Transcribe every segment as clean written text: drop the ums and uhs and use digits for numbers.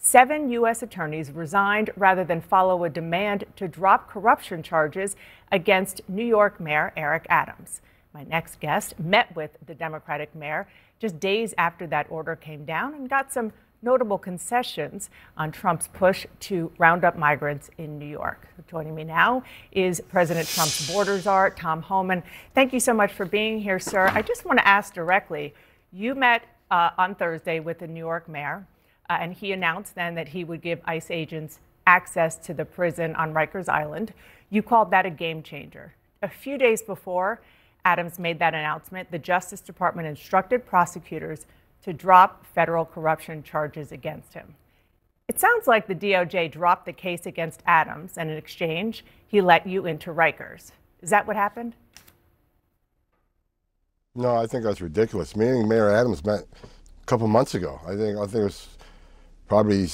7 U.S. attorneys resigned rather than follow a demand to drop corruption charges against New York Mayor Eric Adams. My next guest met with the Democratic mayor just days after that order came down and got some notable concessions on Trump's push to round up migrants in New York. Joining me now is President Trump's border czar, Tom Homan. Thank you so much for being here, sir. I just want to ask directly, you met on Thursday with the New York mayor, and he announced then that he would give ICE agents access to the prison on Rikers Island. You called that a game changer. A few days before Adams made that announcement, the Justice Department instructed prosecutors to drop federal corruption charges against him. It sounds like the DOJ dropped the case against Adams, and in exchange, he let you into Rikers. Is that what happened? No, I think that's ridiculous. Me and Mayor Adams met a couple months ago. I think it was probably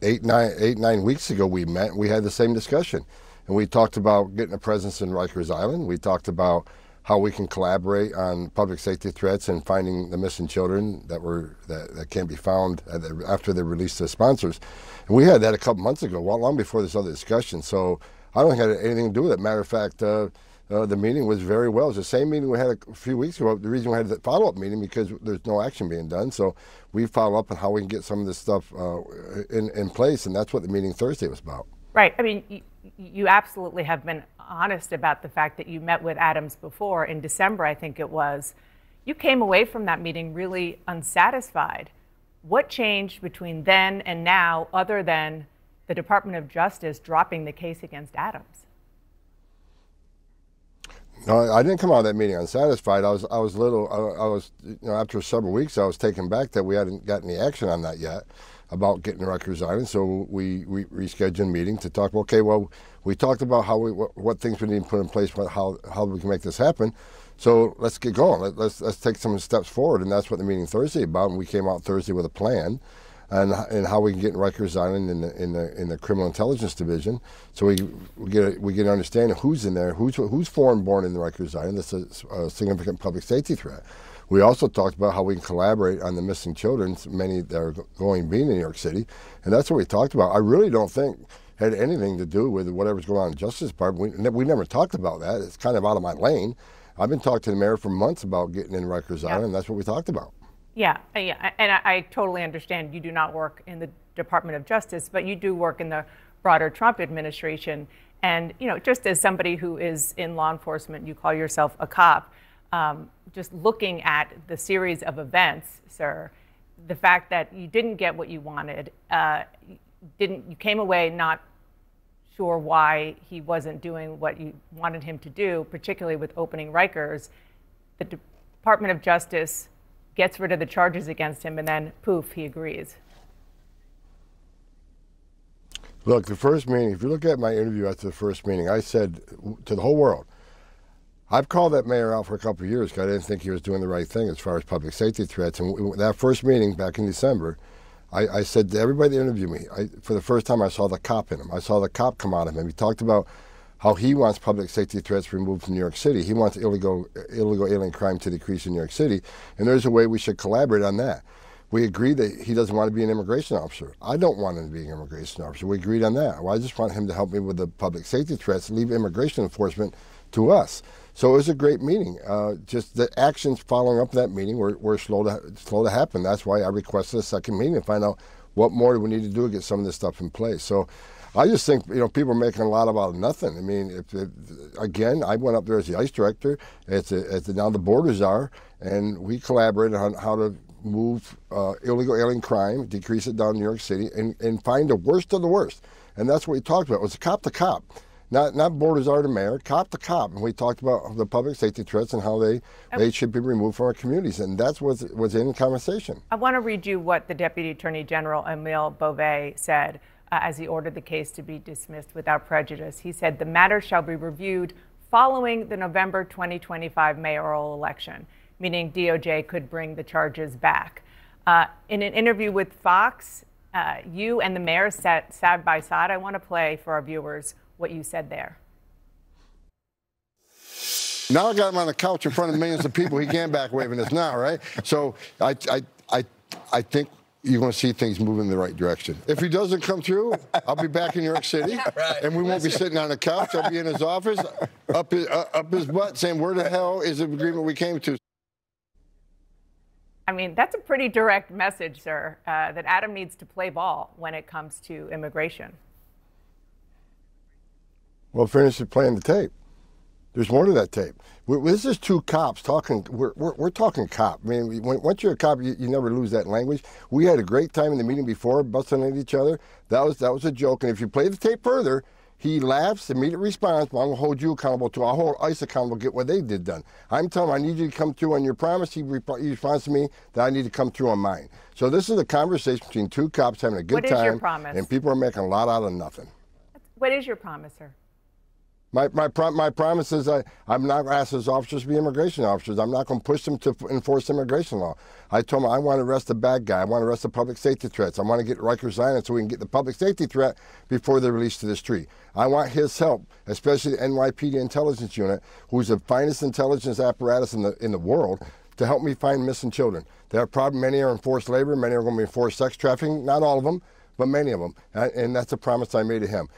eight, nine weeks ago we met. We had the same discussion, and we talked about getting a presence in Rikers Island. We talked about how we can collaborate on public safety threats and finding the missing children that can't be found after they release their sponsors. And we had that a couple months ago, long before this other discussion. So I don't think it had anything to do with it. Matter of fact, the meeting was very well. It was the same meeting we had a few weeks ago. The reason we had the follow-up meeting because there's no action being done. So we follow up on how we can get some of this stuff in place, and that's what the meeting Thursday was about. Right. I mean, you absolutely have been honest about the fact that you met with Adams before. In December, I think it was. You came away from that meeting really unsatisfied. What changed between then and now other than the Department of Justice dropping the case against Adams? No, I didn't come out of that meeting unsatisfied. I was after several weeks, I was taken back that we hadn't gotten any action on that yet about getting Rikers Island. So we rescheduled a meeting to talk. Okay, well, we talked about how what things we need to put in place, how we can make this happen. So let's get going. Let's take some steps forward, and that's what the meeting Thursday about. And we came out Thursday with a plan, and how we can get in Rikers Island in the Criminal Intelligence Division. So we get an understanding of who's in there, who's foreign born in the Rikers Island. That's a significant public safety threat. We also talked about how we can collaborate on the missing children, many that are being in New York City, and that's what we talked about. I really don't think had anything to do with whatever's going on in the Justice Department. We never talked about that. It's kind of out of my lane. I've been talking to the mayor for months about getting in Rikers Island, and that's what we talked about. Yeah, and I totally understand you do not work in the Department of Justice, but you do work in the broader Trump administration. And, you know, just as somebody who is in law enforcement, you call yourself a cop, just looking at the series of events, sir, the fact that you didn't get what you wanted, you came away not sure why he wasn't doing what you wanted him to do, particularly with opening Rikers. The Department of Justice gets rid of the charges against him, and then poof, he agrees. Look, the first meeting, if you look at my interview after the first meeting, I said to the whole world, I've called that mayor out for a couple of years because I didn't think he was doing the right thing as far as public safety threats. And that first meeting back in December, I said to everybody that interviewed me, for the first time I saw the cop in him. I saw the cop come out of him. He talked about how he wants public safety threats removed from New York City. He wants illegal alien crime to decrease in New York City. And there's a way we should collaborate on that. We agreed that he doesn't want to be an immigration officer. I don't want him to be an immigration officer. We agreed on that. Well, I just want him to help me with the public safety threats, leave immigration enforcement to us. So it was a great meeting. Just the actions following up that meeting were slow to happen. That's why I requested a second meeting to find out what more do we need to do to get some of this stuff in place. So I just think, you know, people are making a lot out of nothing. I mean, again, I went up there as the ICE director, now the border czar, and we collaborated on how to move illegal alien crime, decrease it down in New York City, and find the worst of the worst. And that's what we talked about. It was cop to cop. Not border czar to mayor, cop to cop. And we talked about the public safety threats and how they should be removed from our communities. And that's what was in the conversation. I want to read you what the Deputy Attorney General, Emile Beauvais, said as he ordered the case to be dismissed without prejudice. He said, the matter shall be reviewed following the November 2025 mayoral election, meaning DOJ could bring the charges back. In an interview with Fox, you and the mayor sat side by side. I want to play for our viewers what you said there. Now I got him on the couch in front of millions of people. He can't back waving us now, right? So I think you're going to see things moving in the right direction. If he doesn't come through, I'll be back in New York City, and we won't be sitting on the couch. I'll be in his office, up his butt, saying, where the hell is the agreement we came to? I mean, that's a pretty direct message, sir, that Adam needs to play ball when it comes to immigration. Well, finish playing the tape. There's more to that tape. This is two cops talking. We're talking cop. I mean, once you're a cop, you never lose that language. We had a great time in the meeting before, busting at each other. That was a joke. And if you play the tape further, he laughs, immediate response, but I'm going to hold you accountable too. I'll hold ICE accountable to get what they did done. I'm telling him, I need you to come through on your promise. He responds to me that I need to come through on mine. So this is a conversation between two cops having a good time. What is your promise? And people are making a lot out of nothing. What is your promise, sir? My promise is I'm not going to ask those officers to be immigration officers. I'm not going to push them to enforce immigration law. I told them I want to arrest the bad guy. I want to arrest the public safety threats. I want to get Rikers Island so we can get the public safety threat before they're released to the street. I want his help, especially the NYPD intelligence unit, who's the finest intelligence apparatus in the world, to help me find missing children. There are probably many are in forced labor, many are going to be in forced sex trafficking. Not all of them, but many of them. And that's a promise I made to him.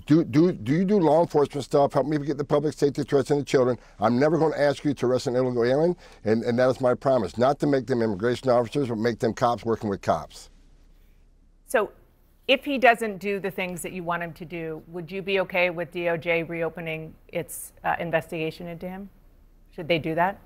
Do you do law enforcement stuff? Help me get the public safety threats into children. I'm never going to ask you to arrest an illegal alien, and that is my promise. Not to make them immigration officers, but make them cops working with cops. So if he doesn't do the things that you want him to do, would you be okay with DOJ reopening its investigation into him? Should they do that?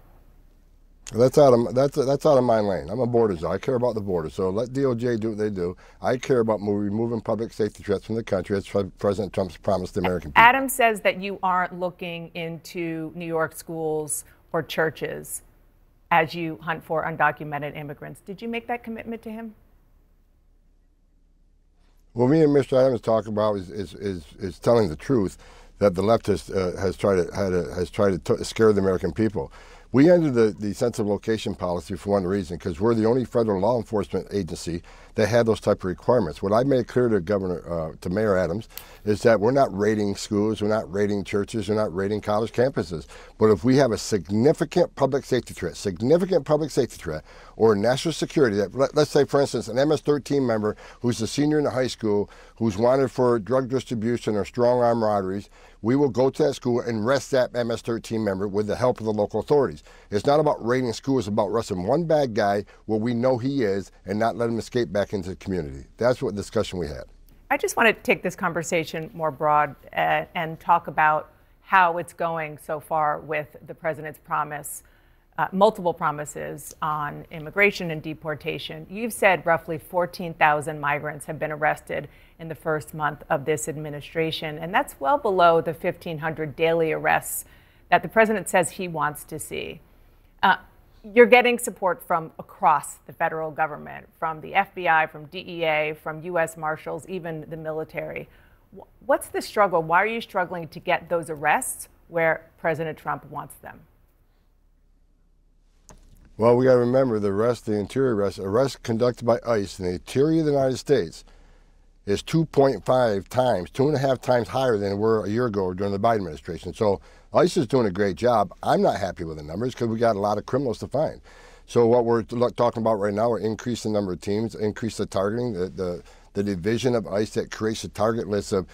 That's out of my lane. I'm a border czar. I care about the border. So let DOJ do what they do. I care about removing public safety threats from the country, as President Trump's promised the American people. Adam says that you aren't looking into New York schools or churches as you hunt for undocumented immigrants. Did you make that commitment to him? What me and Mr. Adams talk about is telling the truth that the left has tried to scare the American people. We ended the sensitive location policy for one reason, because we're the only federal law enforcement agency that had those type of requirements. What I made clear to Mayor Adams is that we're not raiding schools, we're not raiding churches, we're not raiding college campuses. But if we have a significant public safety threat, or national security, that let's say, for instance, an MS-13 member who's a senior in the high school, who's wanted for drug distribution or strong arm robberies, we will go to that school and arrest that MS-13 member with the help of the local authorities. It's not about raiding schools, it's about arresting one bad guy where we know he is and not let him escape back into the community. That's what discussion we had. I just want to take this conversation more broad and talk about how it's going so far with the president's promise, multiple promises on immigration and deportation. You've said roughly 14,000 migrants have been arrested in the first month of this administration, and that's well below the 1,500 daily arrests that the president says he wants to see. You're getting support from across the federal government, from the FBI, from DEA, from U.S. Marshals, even the military. What's the struggle? Why are you struggling to get those arrests where President Trump wants them? Well, we got to remember the interior arrests conducted by ICE in the interior of the United States is 2.5 times higher than they were a year ago during the Biden administration. So ICE is doing a great job. I'm not happy with the numbers because we got a lot of criminals to find. So what we're talking about right now, we're increasing the number of teams, increase the targeting, the division of ICE that creates a target list of,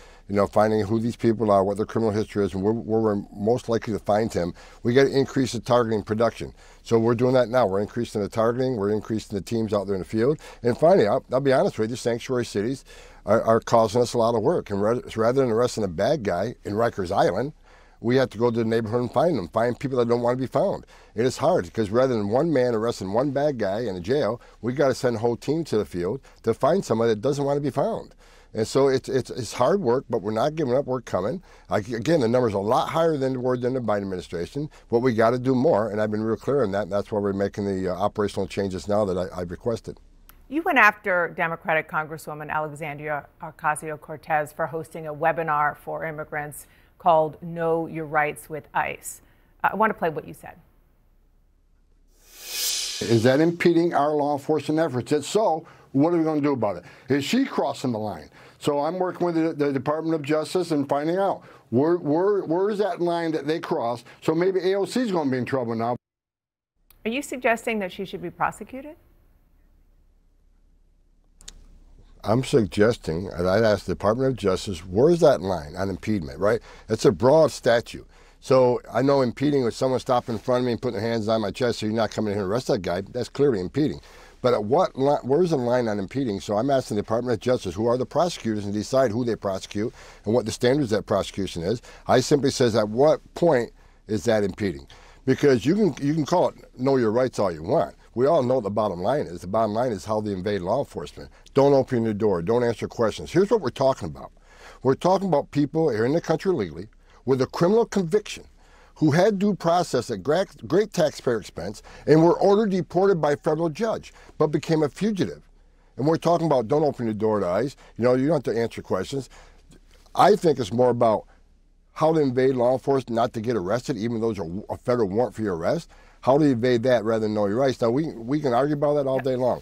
finding who these people are, what their criminal history is, and where we're most likely to find him. We got to increase the targeting production. So we're doing that now. We're increasing the targeting. We're increasing the teams out there in the field. And finally, I'll be honest with you, sanctuary cities are causing us a lot of work. And rather than arresting a bad guy in Rikers Island, we have to go to the neighborhood and find them, find people that don't want to be found. It is hard because rather than one man arresting one bad guy in a jail, we got to send a whole team to the field to find somebody that doesn't want to be found. And so it's hard work, but we're not giving up. We're coming. Again, the number's a lot higher than the Biden administration, but we got to do more, and I've been real clear on that, and that's why we're making the operational changes now that I've requested. You went after Democratic Congresswoman Alexandria Ocasio-Cortez for hosting a webinar for immigrants called Know Your Rights with ICE. I want to play what you said. Is that impeding our law enforcement efforts? If so, what are we going to do about it? Is she crossing the line? So I'm working with the Department of Justice and finding out where is that line that they cross. So maybe AOC is going to be in trouble now. Are you suggesting that she should be prosecuted? I'm suggesting, and I'd ask the Department of Justice, where's that line on impediment, right? It's a broad statute. So I know impeding with someone stopping in front of me and putting their hands on my chest so you're not coming in here and arrest that guy, that's clearly impeding. But at what line, where's the line on impeding? So I'm asking the Department of Justice, who are the prosecutors, and decide who they prosecute and what the standards of that prosecution is. I simply says, at what point is that impeding? Because you can call it know your rights all you want. We all know what the bottom line is. The bottom line is how they invade law enforcement. Don't open your door. Don't answer questions. Here's what we're talking about. We're talking about people here in the country legally with a criminal conviction who had due process at great taxpayer expense and were ordered deported by a federal judge, but became a fugitive. And we're talking about don't open your door to ICE. You know, you don't have to answer questions. I think it's more about how to invade law enforcement not to get arrested, even though there's a federal warrant for your arrest. How to evade that rather than know your rights. Now, we can argue about that all day long.